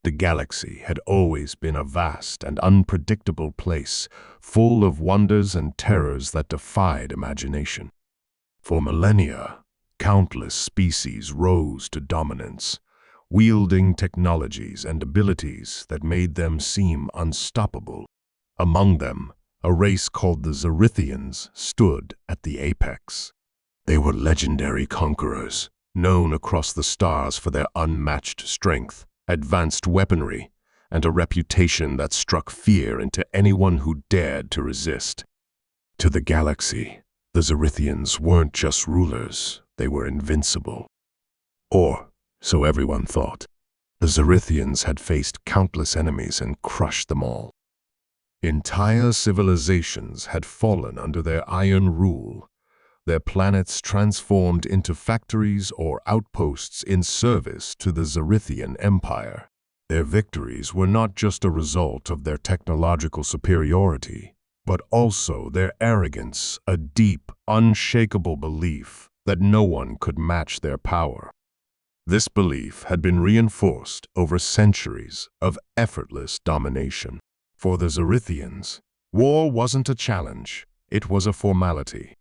The galaxy had always been a vast and unpredictable place, full of wonders and terrors that defied imagination. For millennia, countless species rose to dominance, wielding technologies and abilities that made them seem unstoppable. Among them, a race called the Zerithians stood at the apex. They were legendary conquerors, known across the stars for their unmatched strength, advanced weaponry, and a reputation that struck fear into anyone who dared to resist. To the galaxy, the Zerithians weren't just rulers, they were invincible. Or, so everyone thought. The Zerithians had faced countless enemies and crushed them all. Entire civilizations had fallen under their iron rule, their planets transformed into factories or outposts in service to the Zerithian Empire. Their victories were not just a result of their technological superiority, but also their arrogance, a deep, unshakable belief that no one could match their power. This belief had been reinforced over centuries of effortless domination. For the Zerithians, war wasn't a challenge, it was a formality.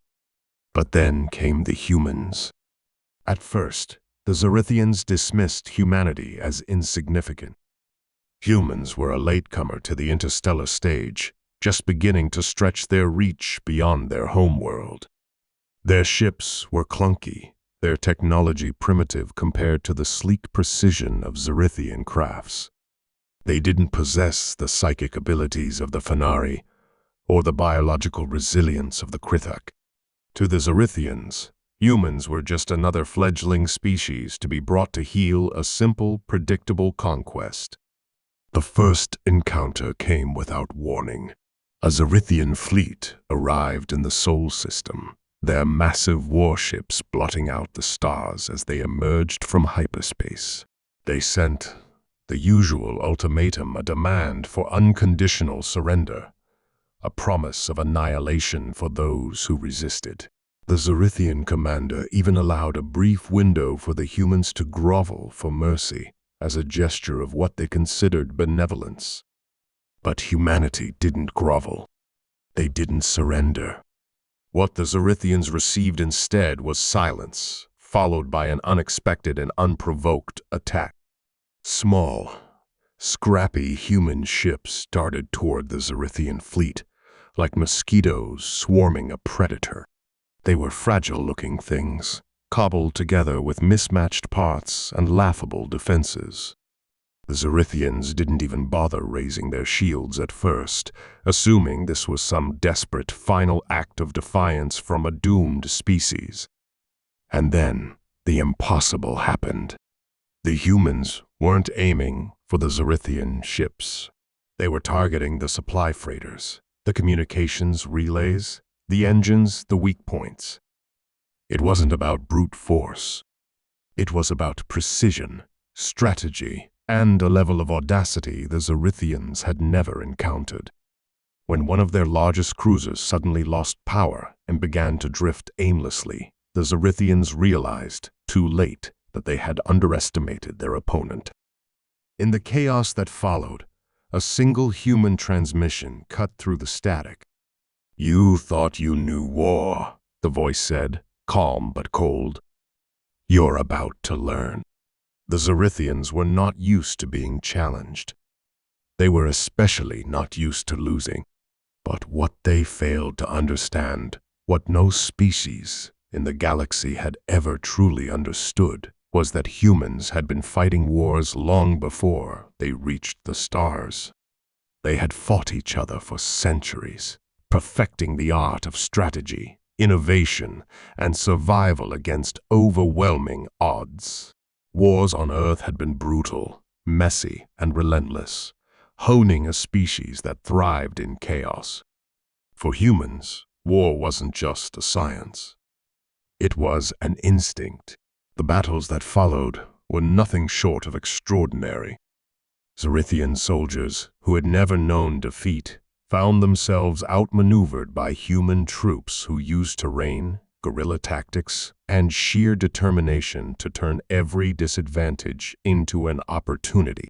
But then came the humans. At first, the Zerithians dismissed humanity as insignificant. Humans were a latecomer to the interstellar stage, just beginning to stretch their reach beyond their homeworld. Their ships were clunky, their technology primitive compared to the sleek precision of Zerithian crafts. They didn't possess the psychic abilities of the Fenari or the biological resilience of the Krithak. To the Zerithians, humans were just another fledgling species to be brought to heal a simple, predictable conquest. The first encounter came without warning. A Zerithian fleet arrived in the Sol system, their massive warships blotting out the stars as they emerged from hyperspace. They sent the usual ultimatum, a demand for unconditional surrender, a promise of annihilation for those who resisted. The Zerithian commander even allowed a brief window for the humans to grovel for mercy as a gesture of what they considered benevolence. But humanity didn't grovel. They didn't surrender. What the Zerithians received instead was silence, followed by an unexpected and unprovoked attack. Small, scrappy human ships darted toward the Zerithian fleet, like mosquitoes swarming a predator. They were fragile-looking things, cobbled together with mismatched parts and laughable defenses. The Zerithians didn't even bother raising their shields at first, assuming this was some desperate final act of defiance from a doomed species. And then, the impossible happened. The humans weren't aiming for the Zerithian ships. They were targeting the supply freighters, the communications relays, the engines, the weak points. It wasn't about brute force. It was about precision, strategy, and a level of audacity the Zerithians had never encountered. When one of their largest cruisers suddenly lost power and began to drift aimlessly, the Zerithians realized, too late, that they had underestimated their opponent. In the chaos that followed, a single human transmission cut through the static. "You thought you knew war," the voice said, calm but cold. "You're about to learn." The Zerithians were not used to being challenged. They were especially not used to losing. But what they failed to understand, what no species in the galaxy had ever truly understood, was that humans had been fighting wars long before they reached the stars. They had fought each other for centuries, perfecting the art of strategy, innovation, and survival against overwhelming odds. Wars on Earth had been brutal, messy, and relentless, honing a species that thrived in chaos. For humans, war wasn't just a science. It was an instinct. The battles that followed were nothing short of extraordinary. Zerithian soldiers, who had never known defeat, found themselves outmaneuvered by human troops who used terrain, guerrilla tactics, and sheer determination to turn every disadvantage into an opportunity.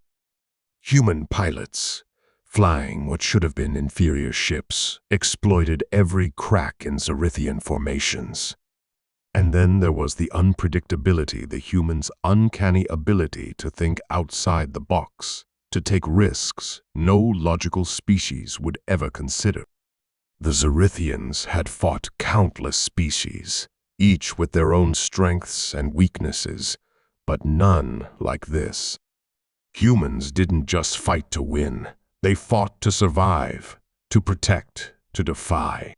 Human pilots, flying what should have been inferior ships, exploited every crack in Zerithian formations. And then there was the unpredictability, the humans' uncanny ability to think outside the box, to take risks no logical species would ever consider. The Zerithians had fought countless species, each with their own strengths and weaknesses, but none like this. Humans didn't just fight to win, they fought to survive, to protect, to defy.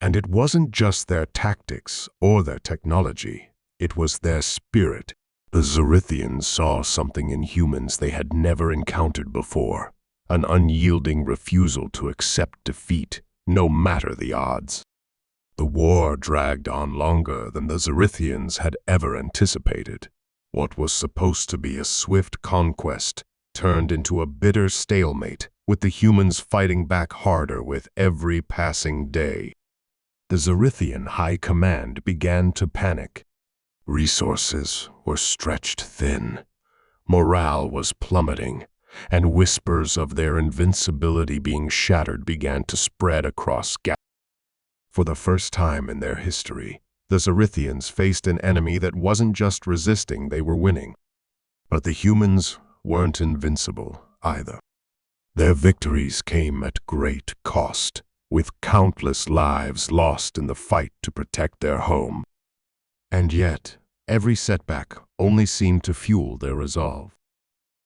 And it wasn't just their tactics or their technology, it was their spirit. The Zerithians saw something in humans they had never encountered before, an unyielding refusal to accept defeat, no matter the odds. The war dragged on longer than the Zerithians had ever anticipated. What was supposed to be a swift conquest turned into a bitter stalemate, with the humans fighting back harder with every passing day. The Zerithian High Command began to panic. Resources were stretched thin, morale was plummeting, and whispers of their invincibility being shattered began to spread across Galactic. For the first time in their history, the Zerithians faced an enemy that wasn't just resisting, they were winning. But the humans weren't invincible either. Their victories came at great cost, with countless lives lost in the fight to protect their home. And yet, every setback only seemed to fuel their resolve.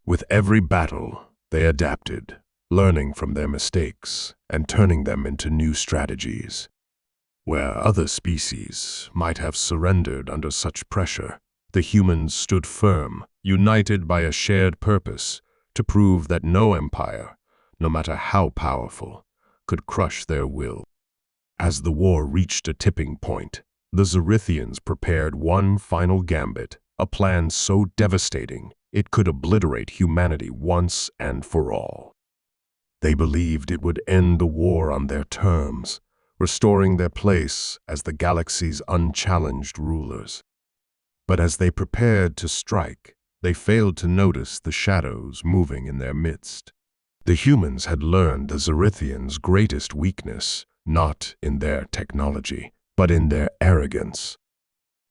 With every battle, they adapted, learning from their mistakes and turning them into new strategies. Where other species might have surrendered under such pressure, the humans stood firm, united by a shared purpose to prove that no empire, no matter how powerful, could crush their will. As the war reached a tipping point, the Zerithians prepared one final gambit, a plan so devastating it could obliterate humanity once and for all. They believed it would end the war on their terms, restoring their place as the galaxy's unchallenged rulers. But as they prepared to strike, they failed to notice the shadows moving in their midst. The humans had learned the Zerithians' greatest weakness, not in their technology, but in their arrogance.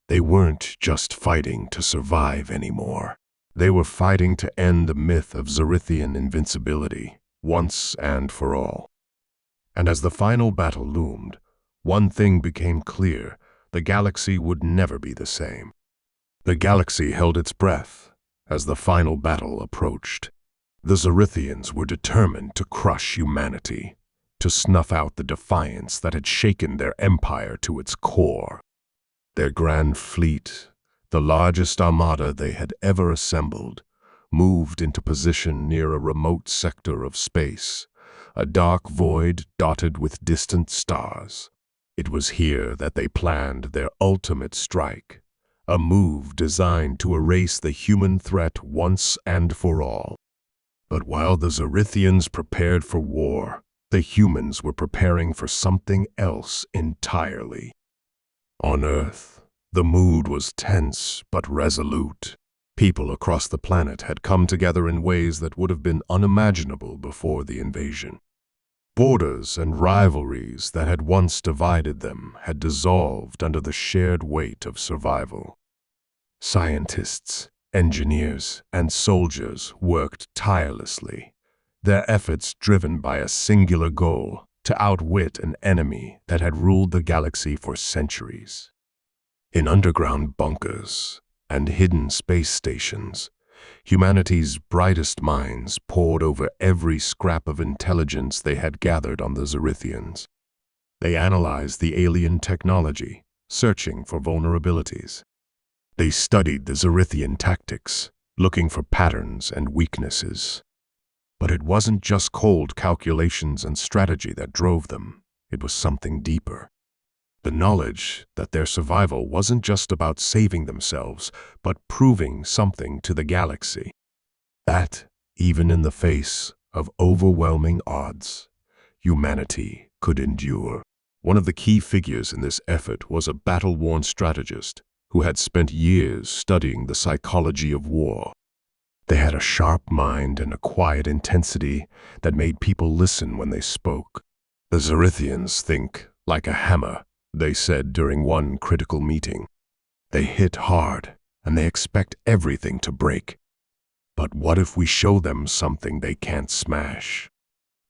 They weren't just fighting to survive anymore. They were fighting to end the myth of Zerithian invincibility, once and for all. And as the final battle loomed, one thing became clear: the galaxy would never be the same. The galaxy held its breath as the final battle approached. The Zerithians were determined to crush humanity, to snuff out the defiance that had shaken their empire to its core. Their grand fleet, the largest armada they had ever assembled, moved into position near a remote sector of space, a dark void dotted with distant stars. It was here that they planned their ultimate strike, a move designed to erase the human threat once and for all. But while the Zerithians prepared for war, the humans were preparing for something else entirely. On Earth, the mood was tense but resolute. People across the planet had come together in ways that would have been unimaginable before the invasion. Borders and rivalries that had once divided them had dissolved under the shared weight of survival. Scientists, engineers, and soldiers worked tirelessly, their efforts driven by a singular goal: to outwit an enemy that had ruled the galaxy for centuries. In underground bunkers and hidden space stations, humanity's brightest minds pored over every scrap of intelligence they had gathered on the Zerithians. They analyzed the alien technology, searching for vulnerabilities. They studied the Zerithian tactics, looking for patterns and weaknesses. But it wasn't just cold calculations and strategy that drove them. It was something deeper. The knowledge that their survival wasn't just about saving themselves, but proving something to the galaxy. That, even in the face of overwhelming odds, humanity could endure. One of the key figures in this effort was a battle-worn strategist who had spent years studying the psychology of war. They had a sharp mind and a quiet intensity that made people listen when they spoke. The Zerithians think like a hammer, they said during one critical meeting. They hit hard, and they expect everything to break. But what if we show them something they can't smash?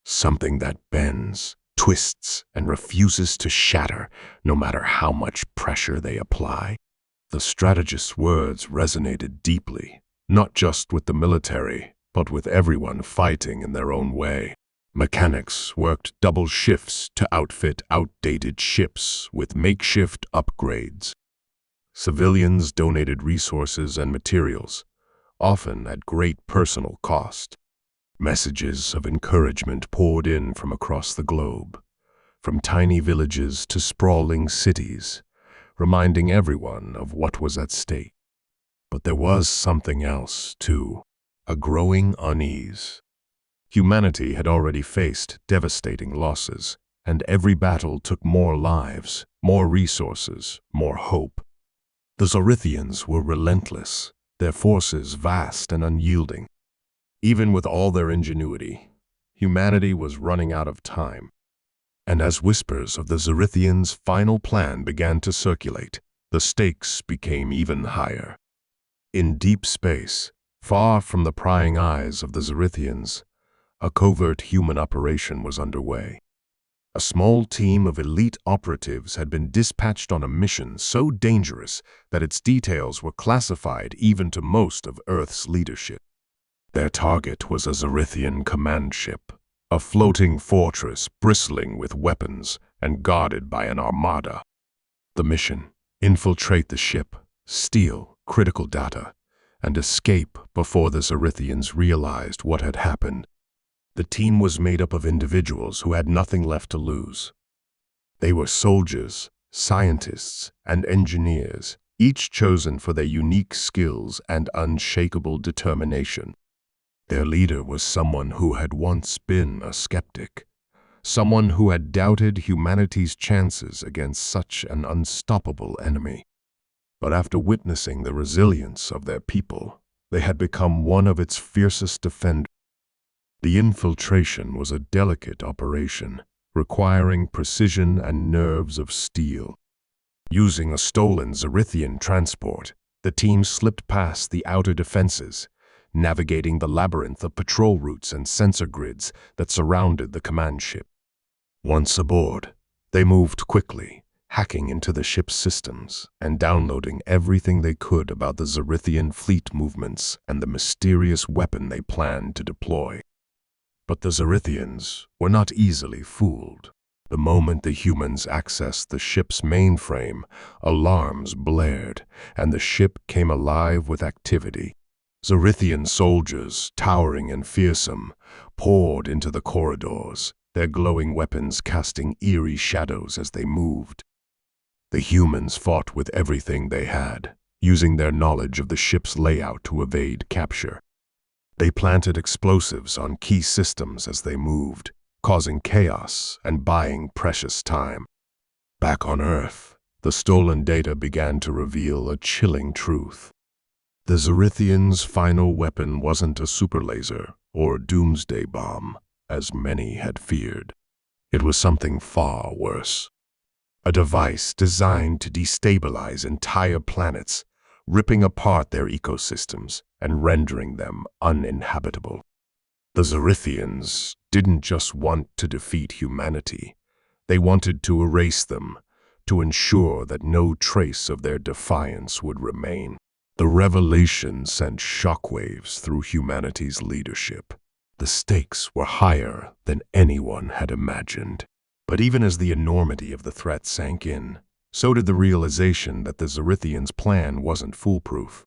Something that bends, twists, and refuses to shatter, no matter how much pressure they apply? The strategist's words resonated deeply, not just with the military, but with everyone fighting in their own way. Mechanics worked double shifts to outfit outdated ships with makeshift upgrades. Civilians donated resources and materials, often at great personal cost. Messages of encouragement poured in from across the globe, from tiny villages to sprawling cities, reminding everyone of what was at stake. But there was something else, too, a growing unease. Humanity had already faced devastating losses, and every battle took more lives, more resources, more hope. The Zerithians were relentless, their forces vast and unyielding. Even with all their ingenuity, humanity was running out of time. And as whispers of the Zerithians' final plan began to circulate, the stakes became even higher. In deep space, far from the prying eyes of the Zerithians, a covert human operation was underway. A small team of elite operatives had been dispatched on a mission so dangerous that its details were classified even to most of Earth's leadership. Their target was a Zerithian command ship, a floating fortress bristling with weapons and guarded by an armada. The mission: infiltrate the ship, steal critical data, and escape before the Zerithians realized what had happened. The team was made up of individuals who had nothing left to lose. They were soldiers, scientists, and engineers, each chosen for their unique skills and unshakable determination. Their leader was someone who had once been a skeptic, someone who had doubted humanity's chances against such an unstoppable enemy. But after witnessing the resilience of their people, they had become one of its fiercest defenders. The infiltration was a delicate operation, requiring precision and nerves of steel. Using a stolen Zerithian transport, the team slipped past the outer defenses, navigating the labyrinth of patrol routes and sensor grids that surrounded the command ship. Once aboard, they moved quickly, hacking into the ship's systems and downloading everything they could about the Zerithian fleet movements and the mysterious weapon they planned to deploy. But the Zerithians were not easily fooled. The moment the humans accessed the ship's mainframe, alarms blared, and the ship came alive with activity. Zerithian soldiers, towering and fearsome, poured into the corridors, their glowing weapons casting eerie shadows as they moved. The humans fought with everything they had, using their knowledge of the ship's layout to evade capture. They planted explosives on key systems as they moved, causing chaos and buying precious time. Back on Earth, the stolen data began to reveal a chilling truth. The Zerithians' final weapon wasn't a superlaser or a doomsday bomb, as many had feared. It was something far worse. A device designed to destabilize entire planets, ripping apart their ecosystems and rendering them uninhabitable. The Zerithians didn't just want to defeat humanity. They wanted to erase them, to ensure that no trace of their defiance would remain. The revelation sent shockwaves through humanity's leadership. The stakes were higher than anyone had imagined. But even as the enormity of the threat sank in, so did the realization that the Zerithians' plan wasn't foolproof.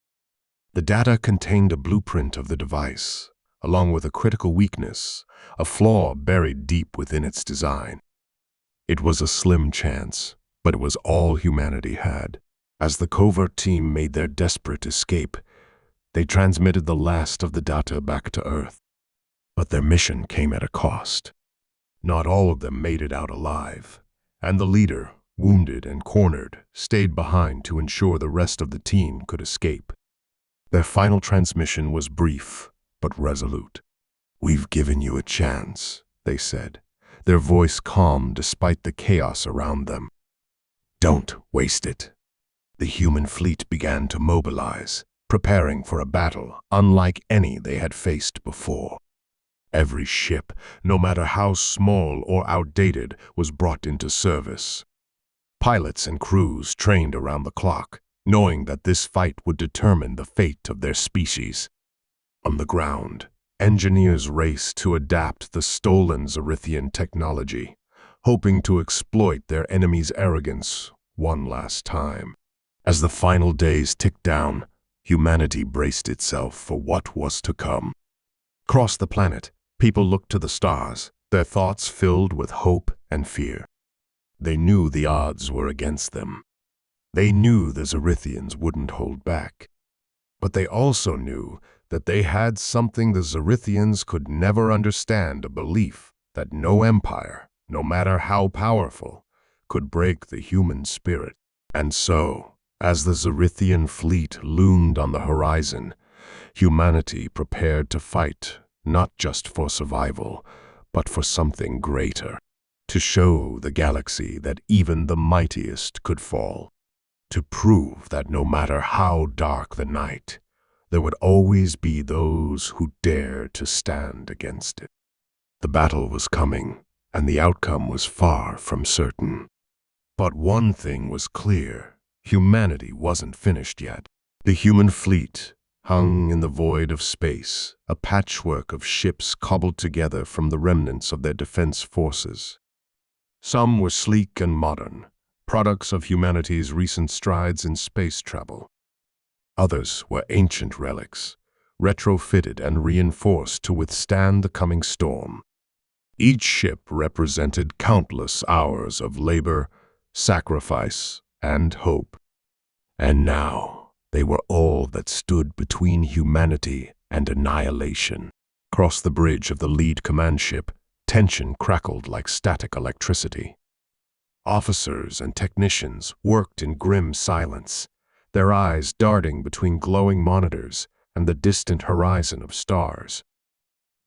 The data contained a blueprint of the device, along with a critical weakness, a flaw buried deep within its design. It was a slim chance, but it was all humanity had. As the covert team made their desperate escape, they transmitted the last of the data back to Earth. But their mission came at a cost. Not all of them made it out alive, and the leader, wounded and cornered, stayed behind to ensure the rest of the team could escape. Their final transmission was brief, but resolute. "We've given you a chance," they said, their voice calm despite the chaos around them. "Don't waste it." The human fleet began to mobilize, preparing for a battle unlike any they had faced before. Every ship, no matter how small or outdated, was brought into service. Pilots and crews trained around the clock, knowing that this fight would determine the fate of their species. On the ground, engineers raced to adapt the stolen Zerithian technology, hoping to exploit their enemy's arrogance one last time. As the final days ticked down, humanity braced itself for what was to come. Across the planet, people looked to the stars, their thoughts filled with hope and fear. They knew the odds were against them. They knew the Zerithians wouldn't hold back. But they also knew that they had something the Zerithians could never understand, a belief that no empire, no matter how powerful, could break the human spirit. And so, as the Zerithian fleet loomed on the horizon, humanity prepared to fight, not just for survival, but for something greater, to show the galaxy that even the mightiest could fall, to prove that no matter how dark the night, there would always be those who dared to stand against it. The battle was coming, and the outcome was far from certain. But one thing was clear: humanity wasn't finished yet. The human fleet hung in the void of space, a patchwork of ships cobbled together from the remnants of their defense forces. Some were sleek and modern, products of humanity's recent strides in space travel. Others were ancient relics, retrofitted and reinforced to withstand the coming storm. Each ship represented countless hours of labor, sacrifice, and hope. And now, they were all that stood between humanity and annihilation. Across the bridge of the lead command ship, tension crackled like static electricity. Officers and technicians worked in grim silence, their eyes darting between glowing monitors and the distant horizon of stars.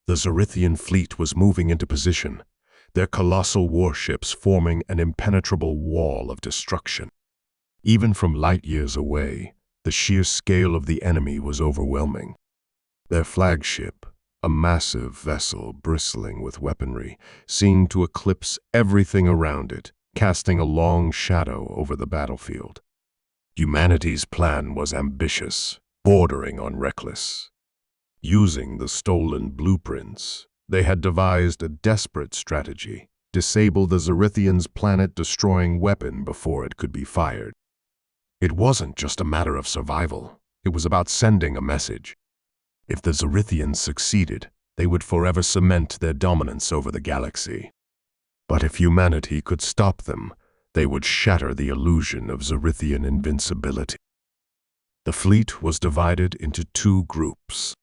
The Zerithian fleet was moving into position, their colossal warships forming an impenetrable wall of destruction. Even from light years away, the sheer scale of the enemy was overwhelming. Their flagship, a massive vessel bristling with weaponry, seemed to eclipse everything around it, casting a long shadow over the battlefield. Humanity's plan was ambitious, bordering on reckless. Using the stolen blueprints, they had devised a desperate strategy: disable the Zerithians' planet-destroying weapon before it could be fired. It wasn't just a matter of survival, it was about sending a message. If the Zerithians succeeded, they would forever cement their dominance over the galaxy. But if humanity could stop them, they would shatter the illusion of Zerithian invincibility. The fleet was divided into two groups.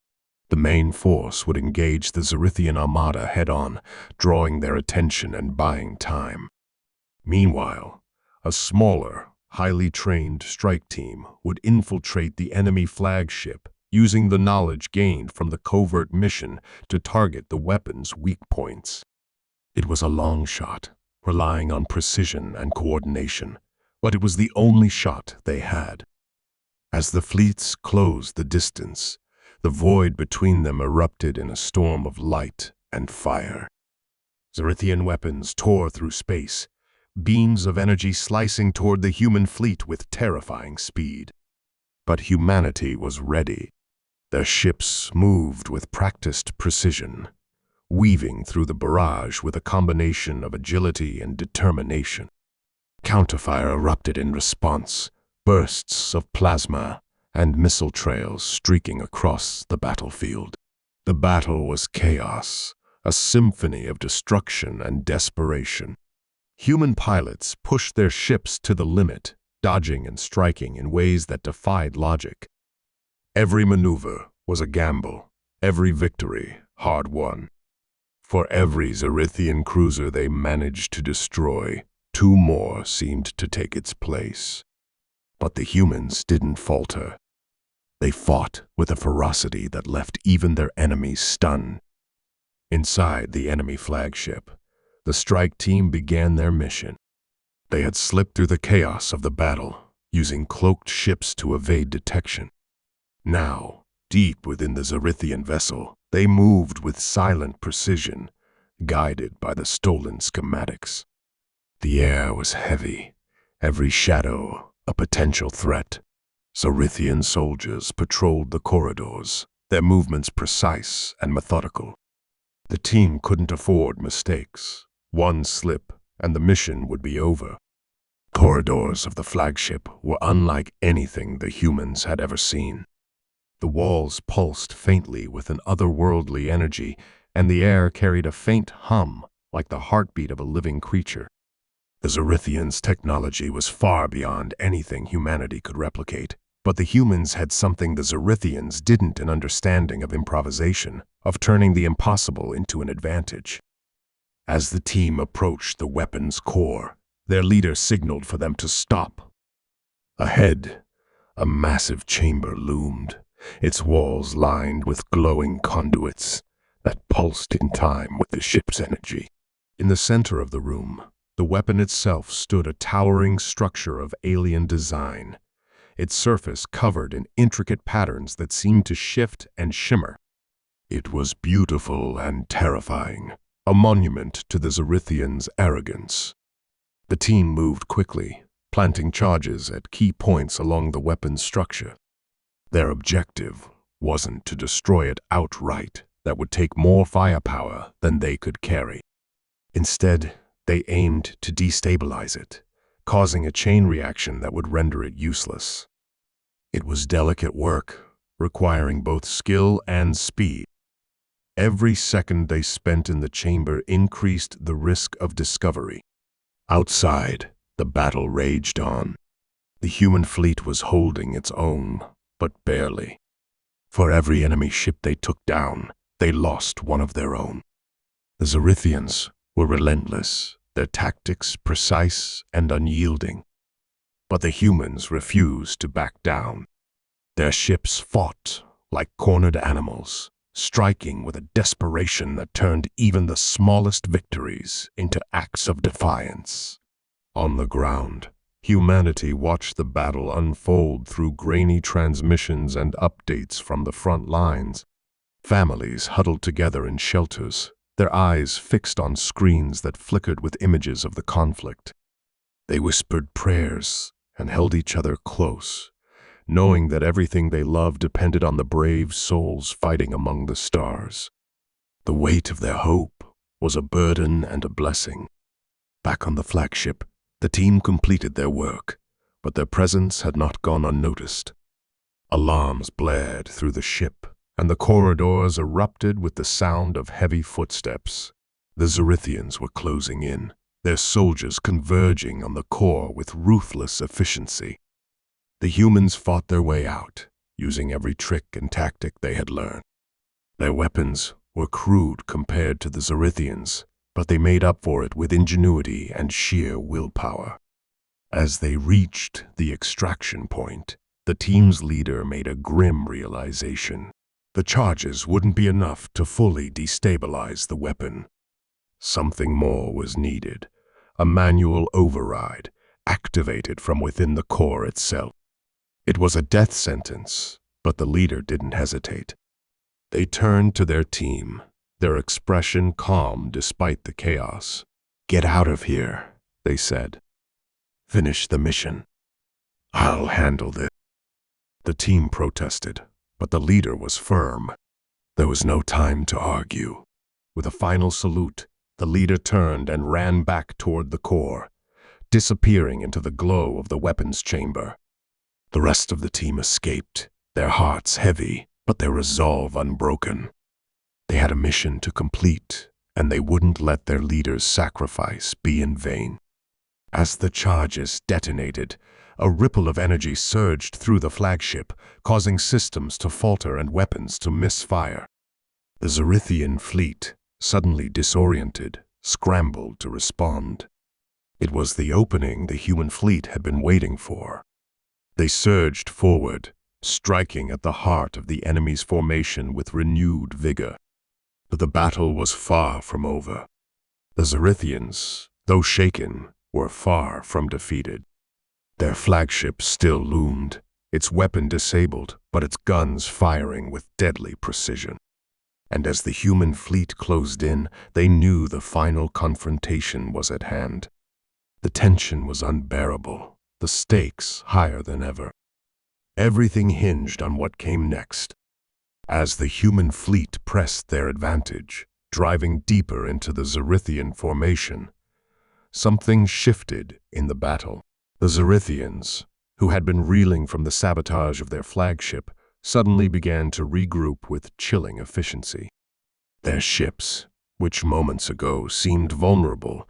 The main force would engage the Zerithian armada head-on, drawing their attention and buying time. Meanwhile, a smaller, highly trained strike team would infiltrate the enemy flagship, using the knowledge gained from the covert mission to target the weapon's weak points. It was a long shot, relying on precision and coordination, but it was the only shot they had. As the fleets closed the distance, the void between them erupted in a storm of light and fire. Zerithian weapons tore through space, beams of energy slicing toward the human fleet with terrifying speed. But humanity was ready. Their ships moved with practiced precision, weaving through the barrage with a combination of agility and determination. Counterfire erupted in response, bursts of plasma and missile trails streaking across the battlefield. The battle was chaos, a symphony of destruction and desperation. Human pilots pushed their ships to the limit, dodging and striking in ways that defied logic. Every maneuver was a gamble, every victory hard-won. For every Zerithian cruiser they managed to destroy, two more seemed to take its place. But the humans didn't falter. They fought with a ferocity that left even their enemies stunned. Inside the enemy flagship, the strike team began their mission. They had slipped through the chaos of the battle, using cloaked ships to evade detection. Now, deep within the Zerithian vessel, they moved with silent precision, guided by the stolen schematics. The air was heavy, every shadow a potential threat. Zerithian soldiers patrolled the corridors, their movements precise and methodical. The team couldn't afford mistakes. One slip, and the mission would be over. Corridors of the flagship were unlike anything the humans had ever seen. The walls pulsed faintly with an otherworldly energy, and the air carried a faint hum like the heartbeat of a living creature. The Zerithians' technology was far beyond anything humanity could replicate, but the humans had something the Zerithians didn't: an understanding of improvisation, of turning the impossible into an advantage. As the team approached the weapon's core, their leader signaled for them to stop. Ahead, a massive chamber loomed, its walls lined with glowing conduits that pulsed in time with the ship's energy. In the center of the room, the weapon itself stood, a towering structure of alien design, its surface covered in intricate patterns that seemed to shift and shimmer. It was beautiful and terrifying, a monument to the Zerithians' arrogance. The team moved quickly, planting charges at key points along the weapon's structure. Their objective wasn't to destroy it outright; that would take more firepower than they could carry. Instead, they aimed to destabilize it, causing a chain reaction that would render it useless. It was delicate work, requiring both skill and speed. Every second they spent in the chamber increased the risk of discovery. Outside, the battle raged on. The human fleet was holding its own, but barely. For every enemy ship they took down, they lost one of their own. The Zerithians were relentless, their tactics precise and unyielding. But the humans refused to back down. Their ships fought like cornered animals, striking with a desperation that turned even the smallest victories into acts of defiance. On the ground, humanity watched the battle unfold through grainy transmissions and updates from the front lines. Families huddled together in shelters, their eyes fixed on screens that flickered with images of the conflict. They whispered prayers and held each other close, knowing that everything they loved depended on the brave souls fighting among the stars. The weight of their hope was a burden and a blessing. Back on the flagship, the team completed their work, but their presence had not gone unnoticed. Alarms blared through the ship, and the corridors erupted with the sound of heavy footsteps. The Zerithians were closing in, their soldiers converging on the core with ruthless efficiency. The humans fought their way out, using every trick and tactic they had learned. Their weapons were crude compared to the Zerithians, but they made up for it with ingenuity and sheer willpower. As they reached the extraction point, the team's leader made a grim realization. The charges wouldn't be enough to fully destabilize the weapon. Something more was needed, a manual override activated from within the core itself. It was a death sentence, but the leader didn't hesitate. They turned to their team, their expression calm despite the chaos. "Get out of here," they said. "Finish the mission. I'll handle this." The team protested, but the leader was firm. There was no time to argue. With a final salute, the leader turned and ran back toward the core, disappearing into the glow of the weapons chamber. The rest of the team escaped, their hearts heavy, but their resolve unbroken. They had a mission to complete, and they wouldn't let their leader's sacrifice be in vain. As the charges detonated, a ripple of energy surged through the flagship, causing systems to falter and weapons to misfire. The Zerithian fleet, suddenly disoriented, scrambled to respond. It was the opening the human fleet had been waiting for. They surged forward, striking at the heart of the enemy's formation with renewed vigor. But the battle was far from over. The Zerithians, though shaken, were far from defeated. Their flagship still loomed, its weapon disabled, but its guns firing with deadly precision. And as the human fleet closed in, they knew the final confrontation was at hand. The tension was unbearable, the stakes higher than ever. Everything hinged on what came next. As the human fleet pressed their advantage, driving deeper into the Zerithian formation, something shifted in the battle. The Zerithians, who had been reeling from the sabotage of their flagship, suddenly began to regroup with chilling efficiency. Their ships, which moments ago seemed vulnerable,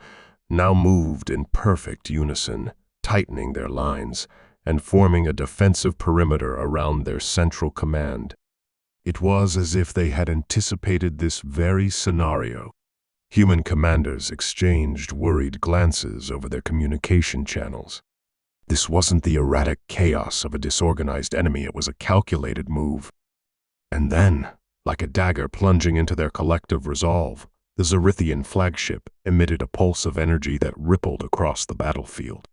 now moved in perfect unison, tightening their lines and forming a defensive perimeter around their central command. It was as if they had anticipated this very scenario. Human commanders exchanged worried glances over their communication channels. This wasn't the erratic chaos of a disorganized enemy, it was a calculated move. And then, like a dagger plunging into their collective resolve, the Zerithian flagship emitted a pulse of energy that rippled across the battlefield.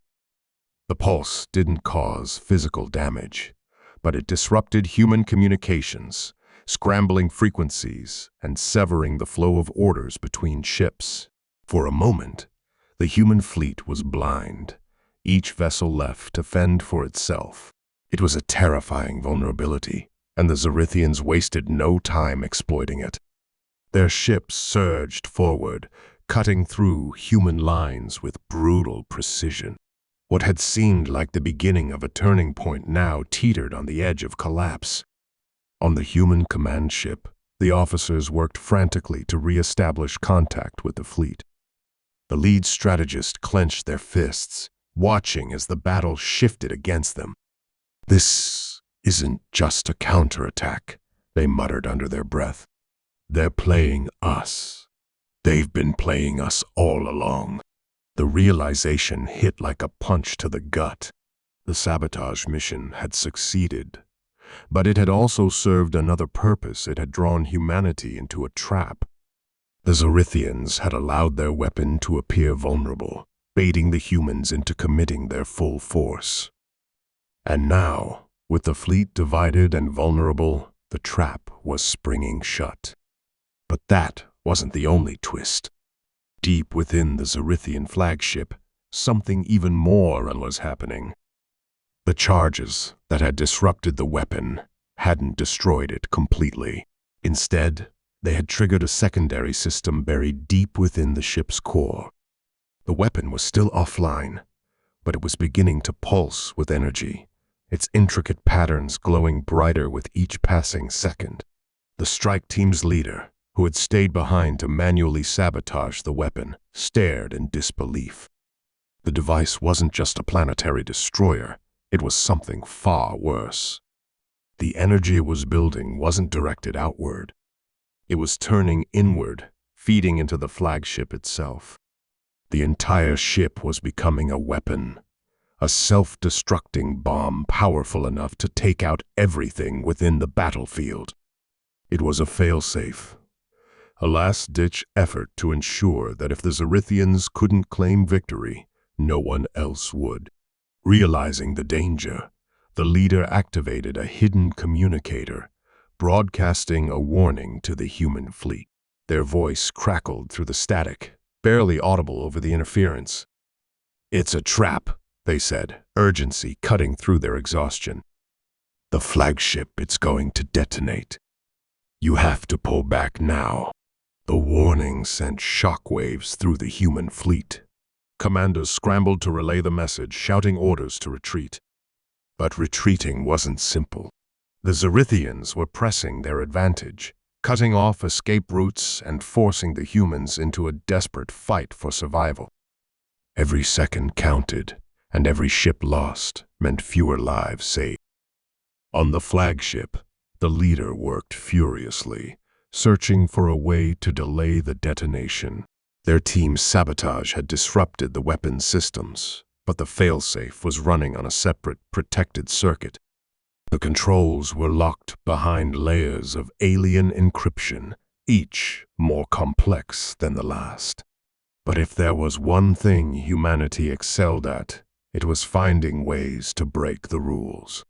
The pulse didn't cause physical damage, but it disrupted human communications, scrambling frequencies and severing the flow of orders between ships. For a moment, the human fleet was blind, each vessel left to fend for itself. It was a terrifying vulnerability, and the Zerithians wasted no time exploiting it. Their ships surged forward, cutting through human lines with brutal precision. What had seemed like the beginning of a turning point now teetered on the edge of collapse. On the human command ship, the officers worked frantically to re-establish contact with the fleet. The lead strategist clenched their fists, watching as the battle shifted against them. "This isn't just a counterattack," they muttered under their breath. "They're playing us. They've been playing us all along." The realization hit like a punch to the gut. The sabotage mission had succeeded, but it had also served another purpose. It had drawn humanity into a trap. The Zerithians had allowed their weapon to appear vulnerable, baiting the humans into committing their full force. And now, with the fleet divided and vulnerable, the trap was springing shut. But that wasn't the only twist. Deep within the Zerithian flagship, something even more was happening. The charges that had disrupted the weapon hadn't destroyed it completely. Instead, they had triggered a secondary system buried deep within the ship's core. The weapon was still offline, but it was beginning to pulse with energy, its intricate patterns glowing brighter with each passing second. The strike team's leader, who had stayed behind to manually sabotage the weapon, stared in disbelief. The device wasn't just a planetary destroyer, it was something far worse. The energy it was building wasn't directed outward. It was turning inward, feeding into the flagship itself. The entire ship was becoming a weapon, a self-destructing bomb powerful enough to take out everything within the battlefield. It was a failsafe, a last-ditch effort to ensure that if the Zerithians couldn't claim victory, no one else would. Realizing the danger, the leader activated a hidden communicator, broadcasting a warning to the human fleet. Their voice crackled through the static, barely audible over the interference. "It's a trap," they said, urgency cutting through their exhaustion. "The flagship, it's going to detonate. You have to pull back now." The warning sent shockwaves through the human fleet. Commanders scrambled to relay the message, shouting orders to retreat. But retreating wasn't simple. The Zerithians were pressing their advantage, cutting off escape routes and forcing the humans into a desperate fight for survival. Every second counted, and every ship lost meant fewer lives saved. On the flagship, the leader worked furiously, searching for a way to delay the detonation. Their team's sabotage had disrupted the weapons systems, but the failsafe was running on a separate, protected circuit. The controls were locked behind layers of alien encryption, each more complex than the last. But if there was one thing humanity excelled at, it was finding ways to break the rules.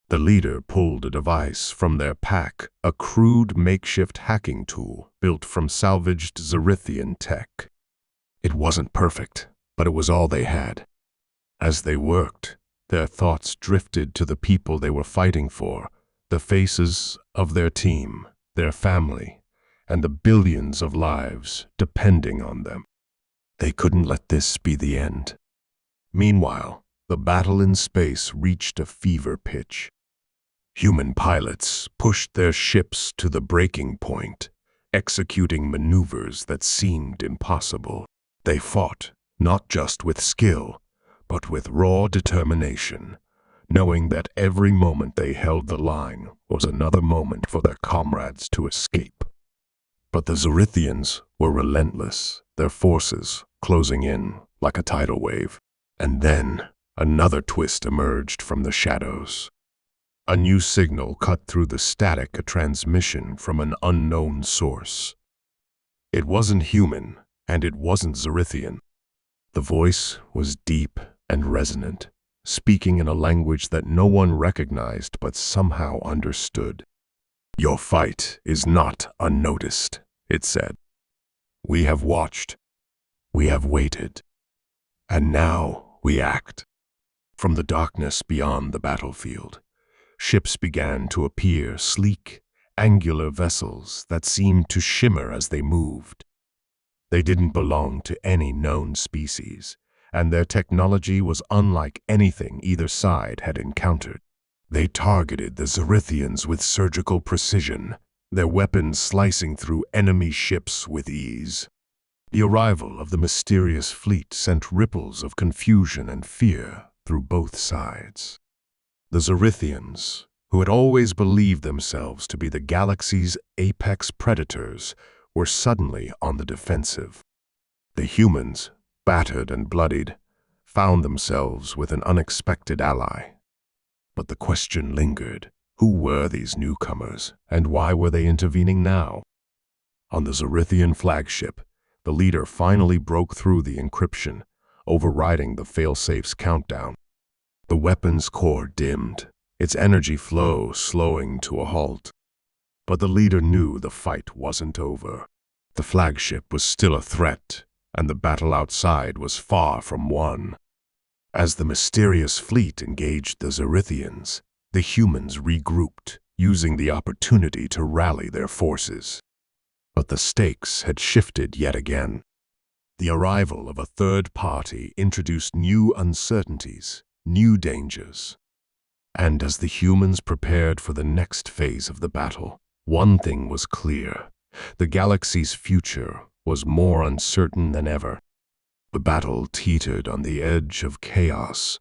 The leader pulled a device from their pack, a crude makeshift hacking tool built from salvaged Zerithian tech. It wasn't perfect, but it was all they had. As they worked, their thoughts drifted to the people they were fighting for, the faces of their team, their family, and the billions of lives depending on them. They couldn't let this be the end. Meanwhile, the battle in space reached a fever pitch. Human pilots pushed their ships to the breaking point, executing maneuvers that seemed impossible. They fought, not just with skill, but with raw determination, knowing that every moment they held the line was another moment for their comrades to escape. But the Zerithians were relentless, their forces closing in like a tidal wave. And then another twist emerged from the shadows. A new signal cut through the static, a transmission from an unknown source. It wasn't human, and it wasn't Zerithian. The voice was deep and resonant, speaking in a language that no one recognized but somehow understood. "Your fight is not unnoticed," it said. "We have watched. We have waited. And now we act." From the darkness beyond the battlefield, ships began to appear, sleek, angular vessels that seemed to shimmer as they moved. They didn't belong to any known species, and their technology was unlike anything either side had encountered. They targeted the Zerithians with surgical precision, their weapons slicing through enemy ships with ease. The arrival of the mysterious fleet sent ripples of confusion and fear through both sides. The Zerithians, who had always believed themselves to be the galaxy's apex predators, were suddenly on the defensive. The humans, battered and bloodied, found themselves with an unexpected ally. But the question lingered: who were these newcomers, and why were they intervening now? On the Zerithian flagship, the leader finally broke through the encryption, overriding the failsafe's countdown. The weapon's core dimmed, its energy flow slowing to a halt. But the leader knew the fight wasn't over. The flagship was still a threat, and the battle outside was far from won. As the mysterious fleet engaged the Zerithians, the humans regrouped, using the opportunity to rally their forces. But the stakes had shifted yet again. The arrival of a third party introduced new uncertainties, new dangers. And as the humans prepared for the next phase of the battle, one thing was clear: the galaxy's future was more uncertain than ever. The battle teetered on the edge of chaos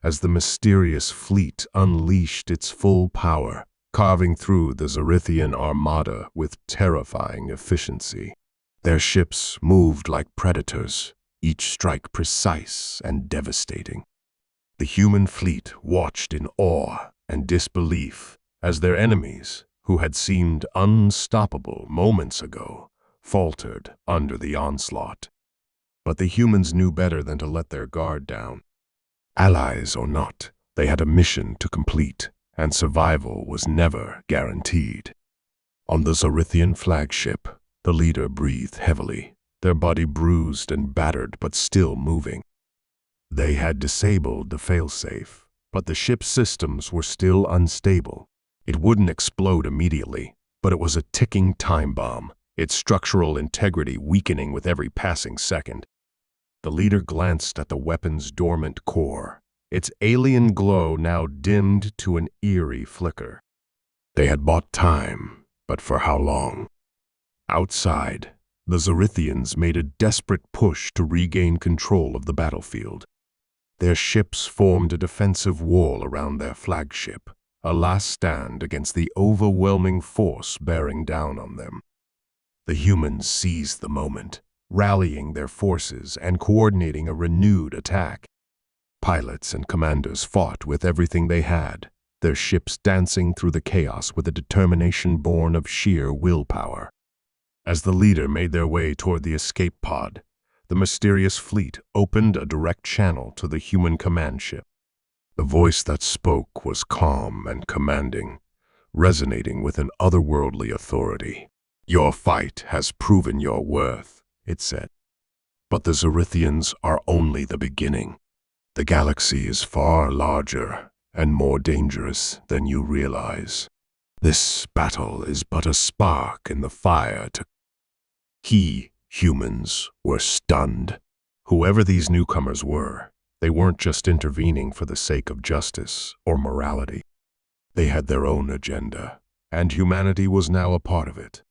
as the mysterious fleet unleashed its full power, carving through the Zerithian armada with terrifying efficiency. Their ships moved like predators, each strike precise and devastating. The human fleet watched in awe and disbelief as their enemies, who had seemed unstoppable moments ago, faltered under the onslaught. But the humans knew better than to let their guard down. Allies or not, they had a mission to complete, and survival was never guaranteed. On the Zerithian flagship, the leader breathed heavily, their body bruised and battered but still moving. They had disabled the failsafe, but the ship's systems were still unstable. It wouldn't explode immediately, but it was a ticking time bomb, its structural integrity weakening with every passing second. The leader glanced at the weapon's dormant core, its alien glow now dimmed to an eerie flicker. They had bought time, but for how long? Outside, the Zerithians made a desperate push to regain control of the battlefield. Their ships formed a defensive wall around their flagship, a last stand against the overwhelming force bearing down on them. The humans seized the moment, rallying their forces and coordinating a renewed attack. Pilots and commanders fought with everything they had, their ships dancing through the chaos with a determination born of sheer willpower. As the leader made their way toward the escape pod, the mysterious fleet opened a direct channel to the human command ship. The voice that spoke was calm and commanding, resonating with an otherworldly authority. "Your fight has proven your worth," it said. "But the Zerithians are only the beginning. The galaxy is far larger and more dangerous than you realize. This battle is but a spark in the fire to..." Humans were stunned. Whoever these newcomers were, they weren't just intervening for the sake of justice or morality. They had their own agenda, and humanity was now a part of it.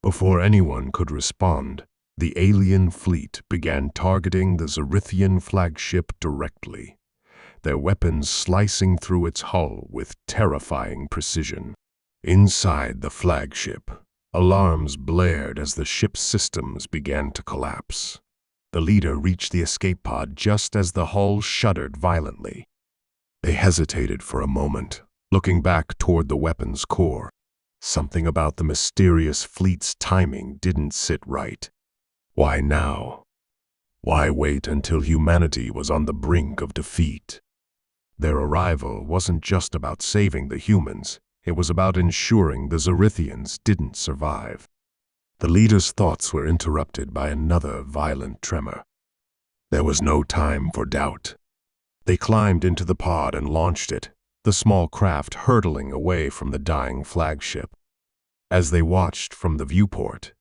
Before anyone could respond, the alien fleet began targeting the Zerithian flagship directly, their weapons slicing through its hull with terrifying precision. Inside the flagship, alarms blared as the ship's systems began to collapse. The leader reached the escape pod just as the hull shuddered violently. They hesitated for a moment, looking back toward the weapon's core. Something about the mysterious fleet's timing didn't sit right. Why now? Why wait until humanity was on the brink of defeat? Their arrival wasn't just about saving the humans, it was about ensuring the Zerithians didn't survive. The leader's thoughts were interrupted by another violent tremor. There was no time for doubt. They climbed into the pod and launched it, the small craft hurtling away from the dying flagship. As they watched from the viewport,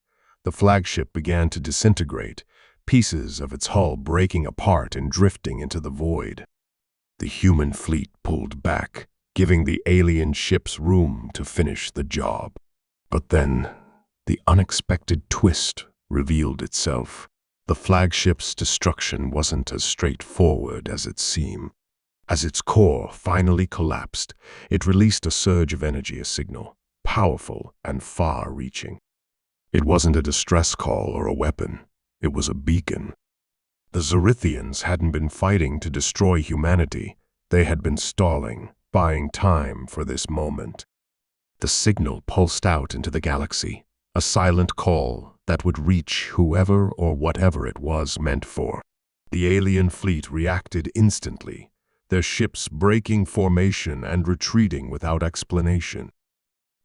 the flagship began to disintegrate, pieces of its hull breaking apart and drifting into the void. The human fleet pulled back, giving the alien ships room to finish the job. But then, the unexpected twist revealed itself. The flagship's destruction wasn't as straightforward as it seemed. As its core finally collapsed, it released a surge of energy, a signal, powerful and far-reaching. It wasn't a distress call or a weapon, it was a beacon. The Zerithians hadn't been fighting to destroy humanity, they had been stalling, buying time for this moment. The signal pulsed out into the galaxy, a silent call that would reach whoever or whatever it was meant for. The alien fleet reacted instantly, their ships breaking formation and retreating without explanation.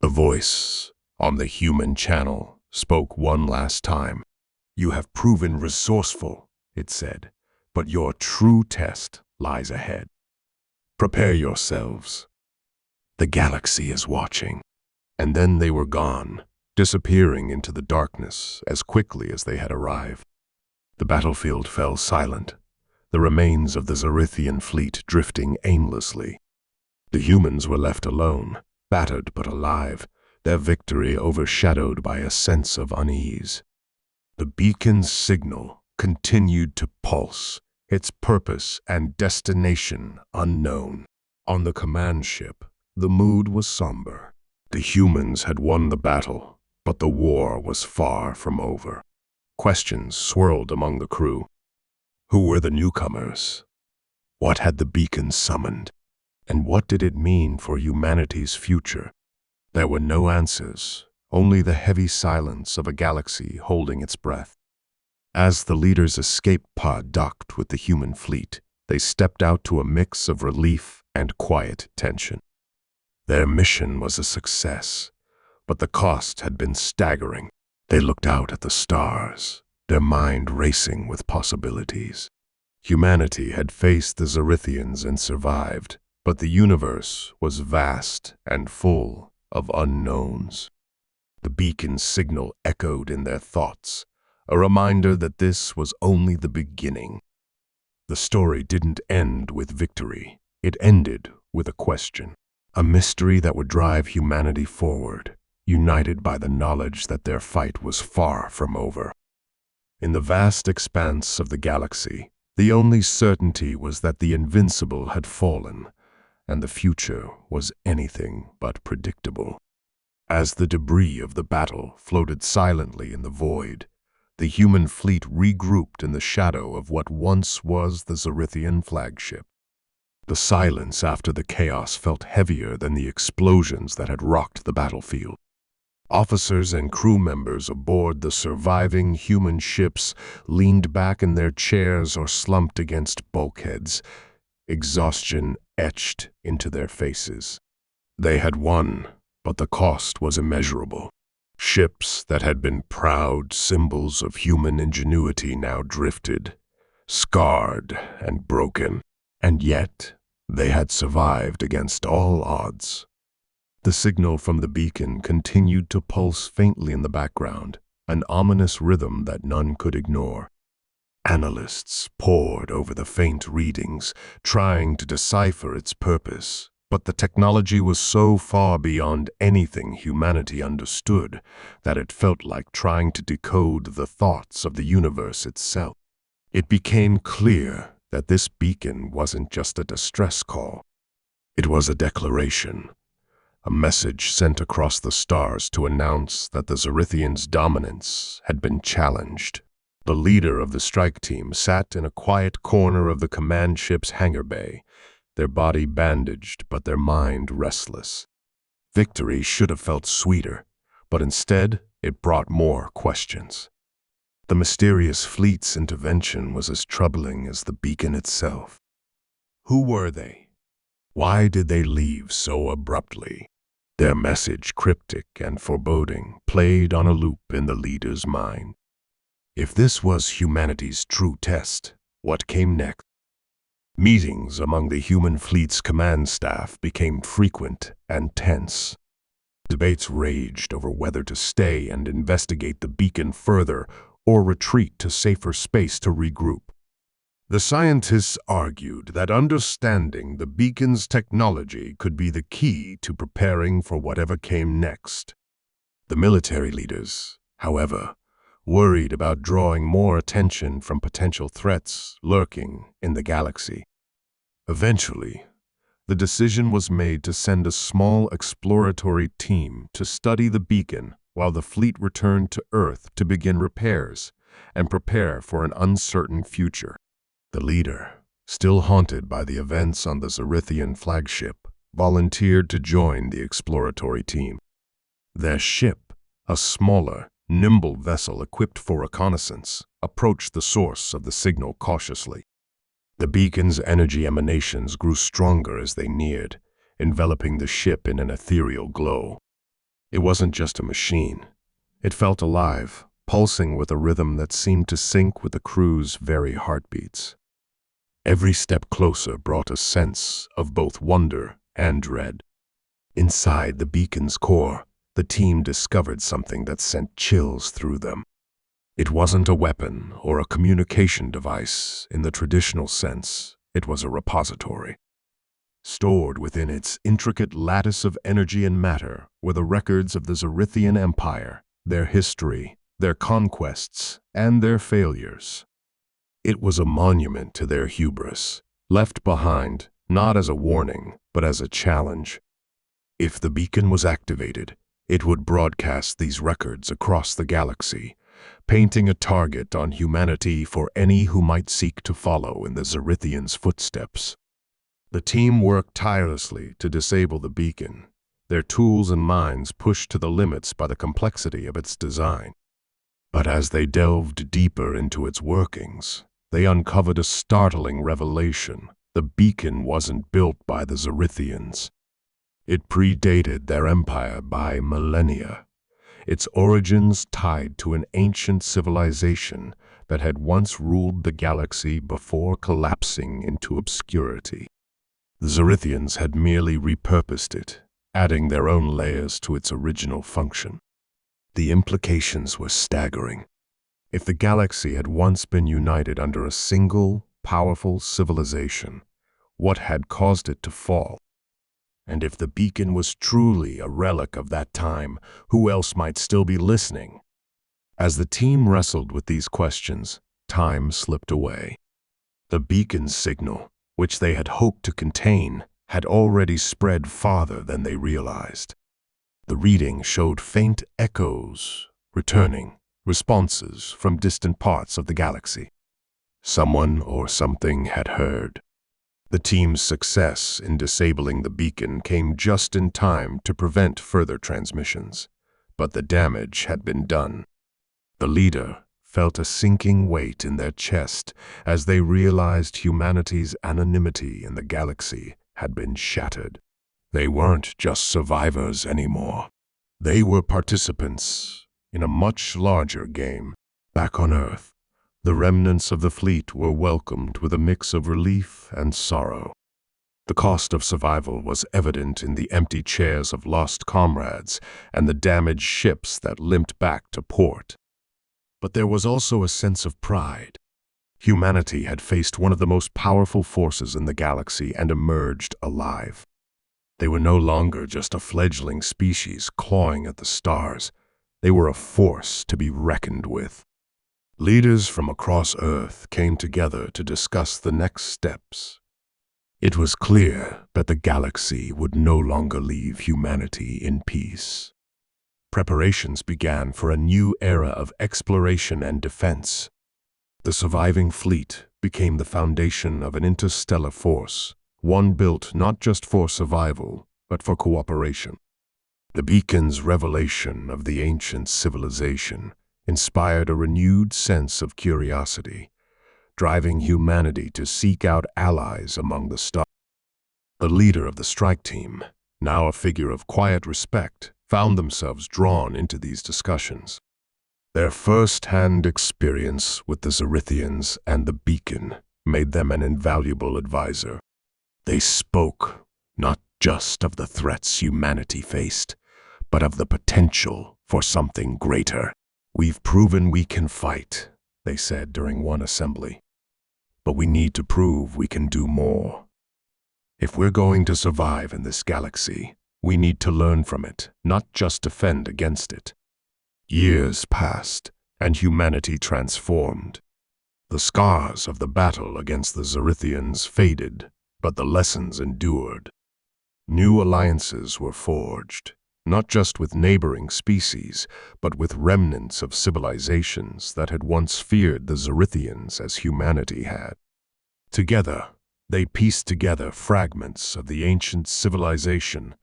The voice on the human channel spoke one last time. "You have proven resourceful," it said, "but your true test lies ahead. Prepare yourselves. The galaxy is watching." And then they were gone, disappearing into the darkness as quickly as they had arrived. The battlefield fell silent, the remains of the Zerithian fleet drifting aimlessly. The humans were left alone, battered but alive, their victory overshadowed by a sense of unease. The beacon's signal continued to pulse, its purpose and destination unknown. On the command ship, the mood was somber. The humans had won the battle, but the war was far from over. Questions swirled among the crew. Who were the newcomers? What had the beacon summoned? And what did it mean for humanity's future? There were no answers, only the heavy silence of a galaxy holding its breath. As the leader's escape pod docked with the human fleet, they stepped out to a mix of relief and quiet tension. Their mission was a success, but the cost had been staggering. They looked out at the stars, their mind racing with possibilities. Humanity had faced the Zerithians and survived, but the universe was vast and full of unknowns. The beacon's signal echoed in their thoughts, a reminder that this was only the beginning. The story didn't end with victory. It ended with a question, a mystery that would drive humanity forward, united by the knowledge that their fight was far from over. In the vast expanse of the galaxy, the only certainty was that the invincible had fallen, and the future was anything but predictable. As the debris of the battle floated silently in the void, the human fleet regrouped in the shadow of what once was the Zerithian flagship. The silence after the chaos felt heavier than the explosions that had rocked the battlefield. Officers and crew members aboard the surviving human ships leaned back in their chairs or slumped against bulkheads, exhaustion etched into their faces. They had won, but the cost was immeasurable. Ships that had been proud symbols of human ingenuity now drifted, scarred and broken, and yet they had survived against all odds. The signal from the beacon continued to pulse faintly in the background, an ominous rhythm that none could ignore. Analysts pored over the faint readings, trying to decipher its purpose, but the technology was so far beyond anything humanity understood that it felt like trying to decode the thoughts of the universe itself. It became clear that this beacon wasn't just a distress call. It was a declaration. A message sent across the stars to announce that the Zerithians' dominance had been challenged. The leader of the strike team sat in a quiet corner of the command ship's hangar bay, their body bandaged but their mind restless. Victory should have felt sweeter, but instead it brought more questions. The mysterious fleet's intervention was as troubling as the beacon itself. Who were they? Why did they leave so abruptly? Their message, cryptic and foreboding, played on a loop in the leader's mind. If this was humanity's true test, what came next? Meetings among the human fleet's command staff became frequent and tense. Debates raged over whether to stay and investigate the beacon further or retreat to safer space to regroup. The scientists argued that understanding the beacon's technology could be the key to preparing for whatever came next. The military leaders, however, worried about drawing more attention from potential threats lurking in the galaxy. Eventually, the decision was made to send a small exploratory team to study the beacon while the fleet returned to Earth to begin repairs and prepare for an uncertain future. The leader, still haunted by the events on the Zerithian flagship, volunteered to join the exploratory team. Their ship, a smaller, nimble vessel equipped for reconnaissance, approached the source of the signal cautiously. The beacon's energy emanations grew stronger as they neared, enveloping the ship in an ethereal glow. It wasn't just a machine. It felt alive, pulsing with a rhythm that seemed to sync with the crew's very heartbeats. Every step closer brought a sense of both wonder and dread. Inside the beacon's core, the team discovered something that sent chills through them. It wasn't a weapon or a communication device in the traditional sense. It was a repository. Stored within its intricate lattice of energy and matter were the records of the Zerithian Empire, their history, their conquests, and their failures. It was a monument to their hubris, left behind not as a warning, but as a challenge. If the beacon was activated, it would broadcast these records across the galaxy, painting a target on humanity for any who might seek to follow in the Zerithians' footsteps. The team worked tirelessly to disable the beacon, their tools and minds pushed to the limits by the complexity of its design. But as they delved deeper into its workings, they uncovered a startling revelation. The beacon wasn't built by the Zerithians. It predated their empire by millennia, its origins tied to an ancient civilization that had once ruled the galaxy before collapsing into obscurity. The Zerithians had merely repurposed it, adding their own layers to its original function. The implications were staggering. If the galaxy had once been united under a single, powerful civilization, what had caused it to fall? And if the beacon was truly a relic of that time, who else might still be listening? As the team wrestled with these questions, time slipped away. The beacon's signal, which they had hoped to contain, had already spread farther than they realized. The reading showed faint echoes, returning responses from distant parts of the galaxy. Someone or something had heard. The team's success in disabling the beacon came just in time to prevent further transmissions, but the damage had been done. The leader felt a sinking weight in their chest as they realized humanity's anonymity in the galaxy had been shattered. They weren't just survivors anymore. They were participants in a much larger game. Back on Earth, the remnants of the fleet were welcomed with a mix of relief and sorrow. The cost of survival was evident in the empty chairs of lost comrades and the damaged ships that limped back to port. But there was also a sense of pride. Humanity had faced one of the most powerful forces in the galaxy and emerged alive. They were no longer just a fledgling species clawing at the stars. They were a force to be reckoned with. Leaders from across Earth came together to discuss the next steps. It was clear that the galaxy would no longer leave humanity in peace. Preparations began for a new era of exploration and defense. The surviving fleet became the foundation of an interstellar force, one built not just for survival, but for cooperation. The beacon's revelation of the ancient civilization inspired a renewed sense of curiosity, driving humanity to seek out allies among the stars. The leader of the strike team, now a figure of quiet respect, found themselves drawn into these discussions. Their first-hand experience with the Zerithians and the beacon made them an invaluable advisor. They spoke not just of the threats humanity faced, but of the potential for something greater. "We've proven we can fight," they said during one assembly. "But we need to prove we can do more. If we're going to survive in this galaxy, we need to learn from it, not just defend against it." Years passed, and humanity transformed. The scars of the battle against the Zerithians faded, but the lessons endured. New alliances were forged, not just with neighboring species, but with remnants of civilizations that had once feared the Zerithians as humanity had. Together, they pieced together fragments of the ancient civilization,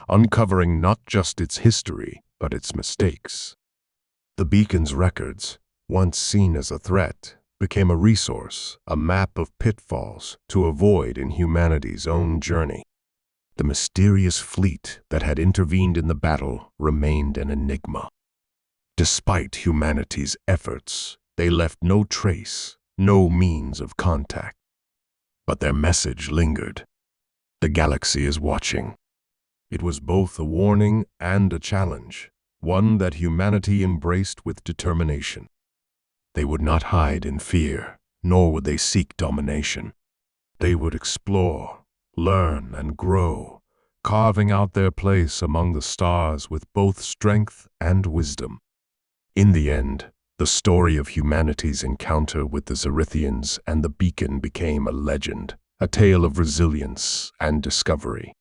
uncovering not just its history, but its mistakes. The beacon's records, once seen as a threat, became a resource, a map of pitfalls to avoid in humanity's own journey. The mysterious fleet that had intervened in the battle remained an enigma. Despite humanity's efforts, they left no trace, no means of contact. But their message lingered. The galaxy is watching. It was both a warning and a challenge, one that humanity embraced with determination. They would not hide in fear, nor would they seek domination. They would explore, learn, and grow, carving out their place among the stars with both strength and wisdom. In the end, the story of humanity's encounter with the Zerithians and the beacon became a legend, a tale of resilience and discovery.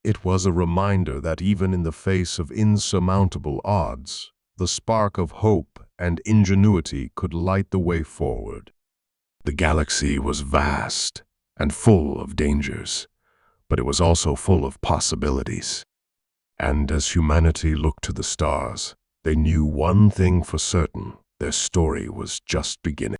It was a reminder that even in the face of insurmountable odds, the spark of hope and ingenuity could light the way forward. The galaxy was vast and full of dangers, but it was also full of possibilities. And as humanity looked to the stars, they knew one thing for certain: their story was just beginning.